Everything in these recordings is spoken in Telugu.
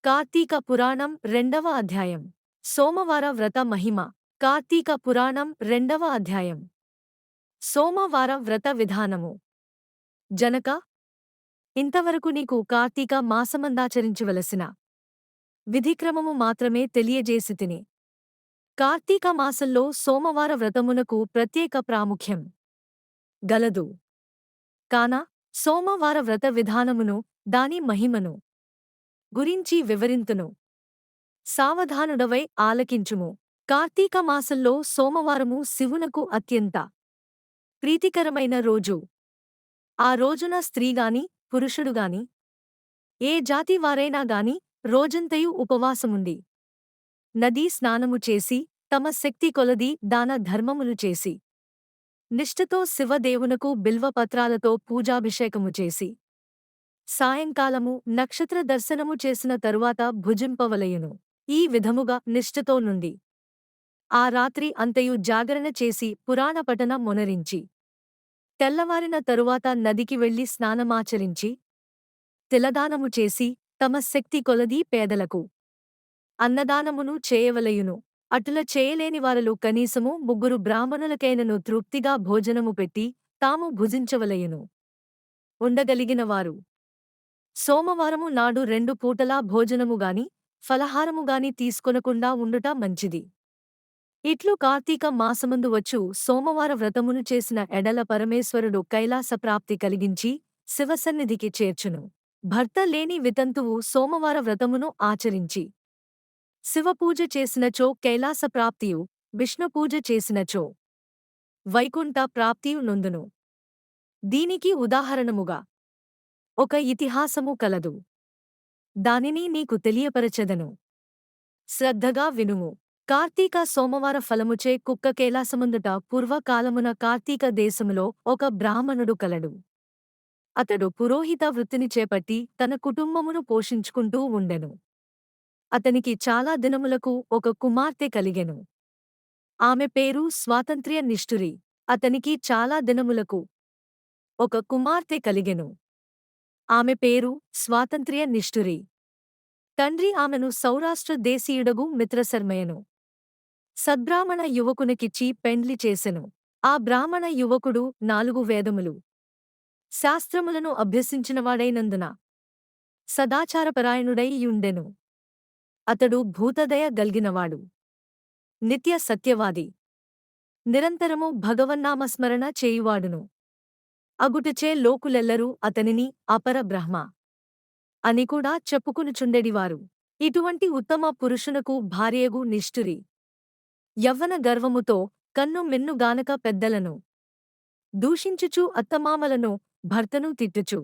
కార్తీక పురాణం రెండవ అధ్యాయం. సోమవార వ్రత మహిమ. కార్తీక పురాణం రెండవ అధ్యాయం. సోమవార వ్రత విధానము. జనక, ఇంతవరకు నీకు కార్తీక మాసమందాచరించవలసిన విధిక్రమము మాత్రమే తెలియజేసితిని. కార్తీక మాసంలో సోమవార వ్రతమునకు ప్రత్యేక ప్రాముఖ్యం గలదు. కాన సోమవార వ్రత విధానమును, దాని మహిమను గురించి వివరింతును. సావధానుడవై ఆలకించుము. కార్తీక మాసంలో సోమవారము శివునకు అత్యంత ప్రీతికరమైన రోజు. ఆ రోజున స్త్రీగాని పురుషుడుగాని ఏ జాతి వారైనా గాని రోజంతయు ఉపవాసముండి నదీ స్నానము చేసి తమ శక్తి కొలది దాన ధర్మములు చేసి నిష్ఠతో శివదేవునకు బిల్వపత్రాలతో పూజాభిషేకము చేసి సాయంకాలము నక్షత్ర దర్శనము చేసిన తరువాత భుజింపవలయును. ఈ విధముగా నిష్ఠతో నుండి ఆ రాత్రి అంతయు జాగరణ చేసి పురాణపఠన మొనరించి తెల్లవారిన తరువాత నదికి వెళ్లి స్నానమాచరించి తిలదానము చేసి తమ శక్తి కొలదీ పేదలకు అన్నదానమును చేయవలయును. అటుల చేయలేనివారలు కనీసము 3 బ్రాహ్మణులకైనను తృప్తిగా భోజనము పెట్టి తాము భుజించవలయును. ఉండగలిగినవారు సోమవారము నాడు 2 పూటలా భోజనముగాని ఫలహారముగాని తీసుకొనకుండా ఉండుట మంచిది. ఇట్లు కార్తీక మాసమందు వచ్చు సోమవార వ్రతమును చేసిన ఎడల పరమేశ్వరుడు కైలాస ప్రాప్తి కలిగించి శివసన్నిధికి చేర్చును. భర్త లేని వితంతువు సోమవార వ్రతమును ఆచరించి శివపూజ చేసినచో కైలాస ప్రాప్తియు, విష్ణుపూజ చేసినచో వైకుంఠ ప్రాప్తియు నొందును. దీనికి ఉదాహరణముగా ఒక ఇతిహాసము కలదు. దానిని నీకు తెలియపరచెదను. శ్రద్ధగా వినుము. కార్తీక సోమవార ఫలముచే కుక్క కైలాసమందుట పూర్వకాలమున కార్తీక దేశములో ఒక బ్రాహ్మణుడు కలడు. అతడు పురోహిత వృత్తిని చేపట్టి తన కుటుంబమును పోషించుకుంటూ ఉండెను. అతనికి చాలా దినములకు ఒక కుమార్తె కలిగెను. ఆమె పేరు స్వాతంత్ర్య నిష్ఠురి. అతనికి చాలా దినములకు ఒక కుమార్తె కలిగెను. ఆమె పేరు స్వాతంత్ర్య నిష్ఠురి. తండ్రి ఆమెను సౌరాష్ట్ర దేశీయుడగు మిత్రశర్మయను సద్బ్రాహ్మణ యువకునికిచ్చి పెండ్లి చేసెను. ఆ బ్రాహ్మణ యువకుడు 4 వేదములు శాస్త్రములను అభ్యసించినవాడైనందున సదాచారపరాయణుడై యుండెను. అతడు భూతదయ గల్గినవాడు, నిత్య సత్యవాది, నిరంతరము భగవన్నామస్మరణ చేయువాడును అగుటచే లోకులెల్లరూ అతనిని అపర బ్రహ్మ అని కూడా చెప్పుకునుచుండెడివారు. ఇటువంటి ఉత్తమ పురుషునకు భార్యగు నిష్ఠురి యవ్వన గర్వముతో కన్ను మిన్నుగానక పెద్దలను దూషించుచు అత్తమామలను భర్తను తిట్టుచు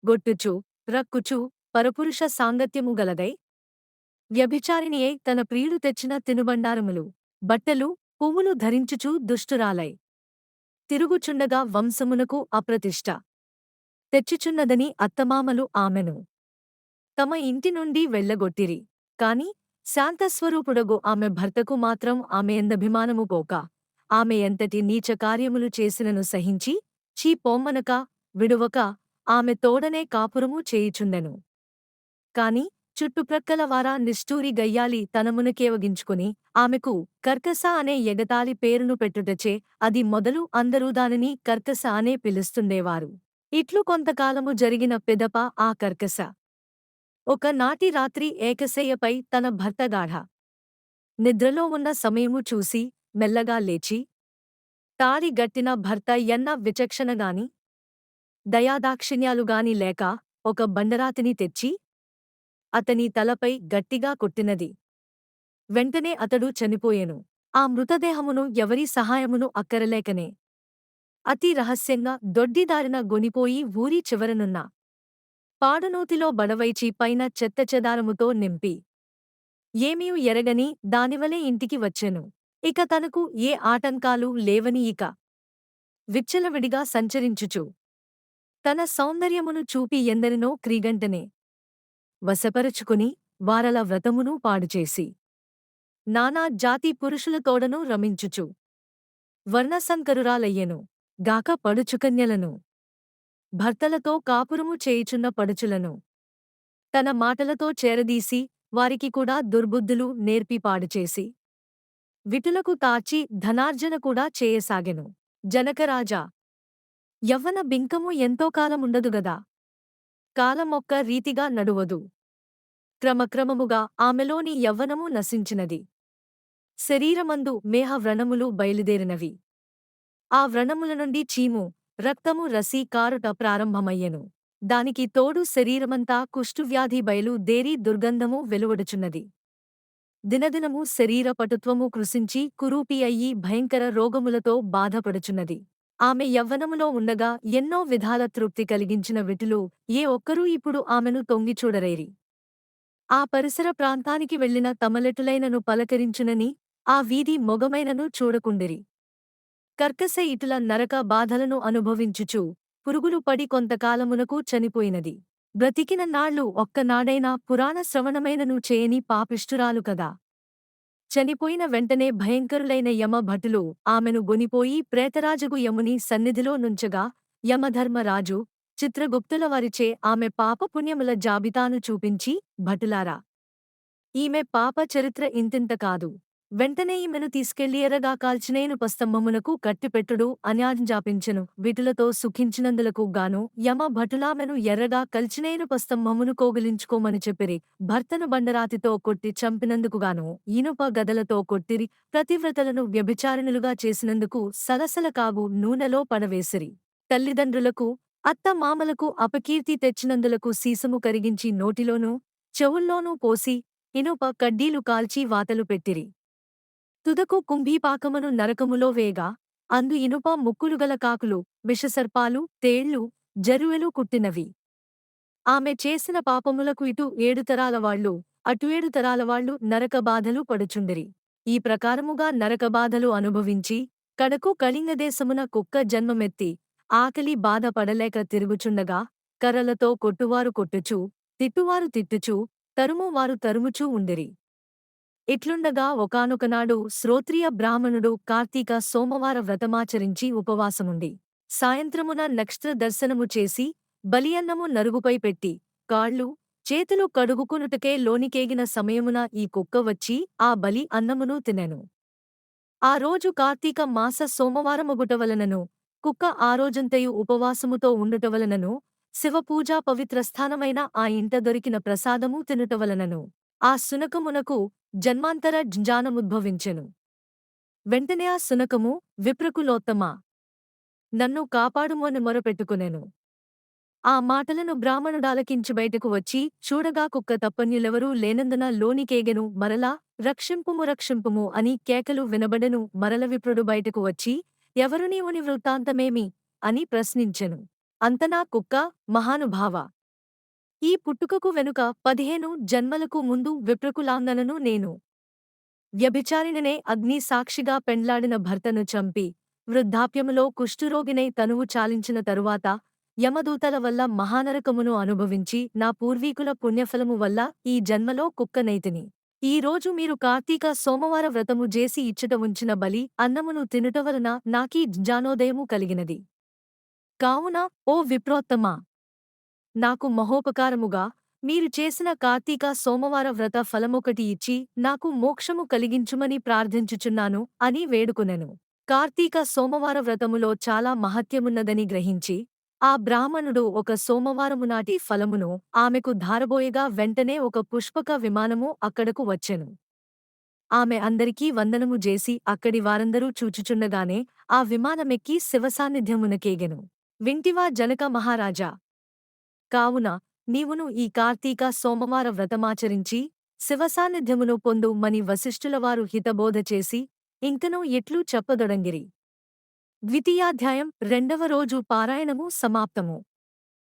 గొట్టుచు రక్కుచు పరపురుష సాంగత్యము గలదై వ్యభిచారిణియై తన ప్రియుడు తెచ్చిన తినుబండారములు, బట్టలు, పువ్వులు ధరించుచు దుష్టురాలై తిరుగుచుండగా వంశమునకు అప్రతిష్ట తెచ్చుచున్నదని అత్తమామలు ఆమెను తమ ఇంటి నుండి వెళ్లగొట్టిరి. కాని శాంతస్వరూపుడగు ఆమె భర్తకు మాత్రం ఆమె ఎందభిమానము పోక ఆమె ఎంతటి నీచ కార్యములు చేసినను సహించి చీ పొమ్మనక విడువక ఆమె తోడనే కాపురము చేయుచుండెను. కాని చుట్టుప్రక్కల వారా నిష్ఠూరి గయ్యాలి తనమునకేవగించుకుని ఆమెకు కర్కస అనే ఎగతాళి పేరును పెట్టుటచే అది మొదలు అందరూ దానిని కర్కస అనే పిలుస్తుండేవారు. ఇట్లు కొంతకాలము జరిగిన పిదప ఆ కర్కస ఒకనాటి రాత్రి ఏకశయ్యపై తన భర్త గాఢ నిద్రలో ఉన్న సమయము చూసి మెల్లగా లేచి తాళి గట్టిన భర్త ఎన్న విచక్షణగాని దయాదాక్షిణ్యాలుగాని లేక ఒక బండరాతిని తెచ్చి అతని తలపై గట్టిగా కొట్టినది. వెంటనే అతడు చనిపోయెను. ఆ మృతదేహమును ఎవరి సహాయమును అక్కరలేకనే అతి రహస్యంగా దొడ్డిదారిన గొనిపోయి ఊరి చివరనున్న పాడనూతిలో బడవైచి పైన చెత్తచెదారముతో నింపి ఏమీయు ఎరగని దానివలే ఇంటికి వచ్చెను. ఇక తనకు ఏ ఆటంకాలు లేవని ఇక విచ్చలవిడిగా సంచరించుచు తన సౌందర్యమును చూపి ఎందరినో క్రీగంటనే వశపరుచుకుని వారల వ్రతమును పాడుచేసి నానా జాతి పురుషులతోడను రమించుచు వర్ణసంకరురాలయ్యెను గాక పడుచుకన్యలను భర్తలతో కాపురము చేయుచున్న పడుచులను తన మాటలతో చేరదీసి వారికి కూడా దుర్బుద్ధులు నేర్పి పాడుచేసి విటులకు తార్చి ధనార్జన కూడా చేయసాగెను. జనకరాజా, యవ్వన బింకము ఎంతో కాలముండదుగదా. కాలమొక్క రీతిగా నడువదు. క్రమక్రమముగా ఆమెలోని యవ్వనము నశించినది. శరీరమందు మేహ వ్రణములు బయలుదేరినవి. ఆ వ్రణముల నుండి చీము, రక్తము రసి కారుట ప్రారంభమయ్యెను. దానికి తోడు శరీరమంతా కుష్ఠువ్యాధి బయలు దేరి దుర్గంధము వెలువడుచున్నది. దినదినము శరీర పటుత్వము కృశించి కురూపి అయ్యి భయంకర రోగములతో బాధపడుచున్నది. ఆమె యవ్వనములో ఉండగా ఎన్నో విధాల తృప్తి కలిగించిన విటులు ఏ ఒక్కరూ ఇప్పుడు ఆమెను తొంగిచూడరేరి. ఆ పరిసర ప్రాంతానికి వెళ్లిన తమలెటులైనను పలకరించునని ఆ వీధి మొగమైనను చూడకుండిరి. కర్కశ ఇటుల నరక బాధలను అనుభవించుచు పురుగులు పడి కొంతకాలమునకు చనిపోయినది. బ్రతికిన నాళ్ళు ఒక్కనాడైనా పురాణ శ్రవణమైనను చేయని పాపిష్ఠురాలు కదా. చనిపోయిన వెంటనే భయంకరులైన యమ భటులు ఆమెను గొనిపోయి ప్రేతరాజగు యముని సన్నిధిలో నుంచగా యమధర్మరాజు చిత్రగుప్తుల వారిచే ఆమె పాపపుణ్యముల జాబితాను చూపించి, భటులారా, ఈమె పాప చరిత్ర ఇంతింత కాదు. వెంటనే ఈమెను తీసుకెళ్లి ఎర్రగా కాల్చినేను పస్తంభమునకు కట్టిపెట్టుడు అన్యాజ్ఞాపించెను. విటులతో సుఖించినందులకు గాను యమ భటులామెను ఎర్రగా కల్చినేను పస్తంభమును కోగిలించుకోమని చెప్పిరి. భర్తను బండరాతితో కొట్టి చంపినందుకుగాను ఇనుప గదలతో కొట్టిరి. ప్రతివ్రతలను వ్యభిచారిణులుగా చేసినందుకు సలసల కాగు నూనెలో పడవేసిరి. తల్లిదండ్రులకు అత్త మామలకు అపకీర్తి తెచ్చినందులకు సీసము కరిగించి నోటిలోనూ చెవుల్లోనూ పోసి ఇనుప కడ్డీలు కాల్చి వాతలు పెట్టిరి. తుదకు కుంభీపాకమును నరకములో వేగా అందు ఇనుప ముక్కులుగల కాకులు, విషసర్పాలు, తేళ్లు, జరువెలు కుట్టినవి. ఆమె చేసిన పాపములకు ఇటు 7 తరాలవాళ్ళు అటు 7 తరాలవాళ్ళు నరకబాధలు పడుచుండిరి. ఈ ప్రకారముగా నరకబాధలు అనుభవించి కడకు కళింగదేశమున కుక్క జన్మమెత్తి ఆకలి బాధ పడలేక తిరుగుచుండగా కర్రలతో కొట్టువారు కొట్టుచూ, తిట్టువారు తిట్టుచూ, తరుమువారు తరుముచూ ఉండిరి. ఇట్లుండగా ఒకానొకనాడు శ్రోత్రియ బ్రాహ్మణుడు కార్తీక సోమవార వ్రతమాచరించి ఉపవాసముండి సాయంత్రమున నక్షత్ర దర్శనము చేసి బలియన్నము నరుగుపై పెట్టి కాళ్ళు చేతులు కడుగుకునుటకే లోనికేగిన సమయమున ఈ కుక్క వచ్చి ఆ బలి అన్నమును తినెను. ఆ రోజు కార్తీక మాస సోమవారమగుటవలనను కుక్క ఆ రోజంతయు ఉపవాసముతో ఉండుటవలనను శివపూజా పవిత్రస్థానమైన ఆ ఇంట దొరికిన ప్రసాదము తినుటవలనను ఆ శునకమునకు జన్మాంతర జ్ఞానముద్భవించెను. వెంటనే ఆ శునకము, విప్రకులోత్తమా, నన్ను కాపాడుము అని మొరపెట్టుకునెను. ఆ మాటలను బ్రాహ్మణుడాలకించి బయటకు వచ్చి చూడగా కుక్క తప్పన్యులెవరూ లేనందున లోనికేగెను. మరలా రక్షింపుము రక్షింపుము అని కేకలు వినబడెను. మరల విప్రుడు బయటకు వచ్చి ఎవరు నీవుని వృత్తాంతమేమి అని ప్రశ్నించెను. అంతనా కుక్క, మహానుభావా, ఈ పుట్టుకకు వెనుక 15 జన్మలకు ముందు విప్రకులాంగనను నేను వ్యభిచారిణినే అగ్ని సాక్షిగా పెండ్లాడిన భర్తను చంపి వృద్ధాప్యములో కుష్ఠురోగినై తనువు చాలించిన తరువాత యమదూతల వల్ల మహానరకమును అనుభవించి నా పూర్వీకుల పుణ్యఫలము వల్ల ఈ జన్మలో కుక్కనైతిని. ఈ రోజు మీరు కార్తీక సోమవార వ్రతము జేసి ఇచ్చట ఉంచిన బలి అన్నమును తినుటవలన నాకీ జ్ఞానోదయము కలిగినది. కావున ఓ విప్రోత్తమా, నాకు మహోపకారముగా మీరు చేసిన కార్తీక సోమవార వ్రత ఫలమొకటి ఇచ్చి నాకు మోక్షము కలిగించుమని ప్రార్థించుచున్నాను అని వేడుకొనెను. కార్తీక సోమవార వ్రతములో చాలా మహత్యమున్నదని గ్రహించి ఆ బ్రాహ్మణుడు ఒక సోమవారము నాటి ఫలమును ఆమెకు ధారబోయగా వెంటనే ఒక పుష్పక విమానము అక్కడకు వచ్చెను. ఆమె అందరికీ వందనము జేసి అక్కడి వారందరూ చూచుచుండగానే ఆ విమానమెక్కి శివసాన్నిధ్యమునకేగెను. వింటివా జనక మహారాజా, కావున నీవును ఈ కార్తీక సోమవార వ్రతమాచరించి శివసాన్నిధ్యమును పొందు మని వశిష్ఠులవారు హితబోధ చేసి ఇంకనూ ఎట్లు చెప్పదొడంగిరి. ద్వితీయాధ్యాయం 2వ రోజు పారాయణము సమాప్తము.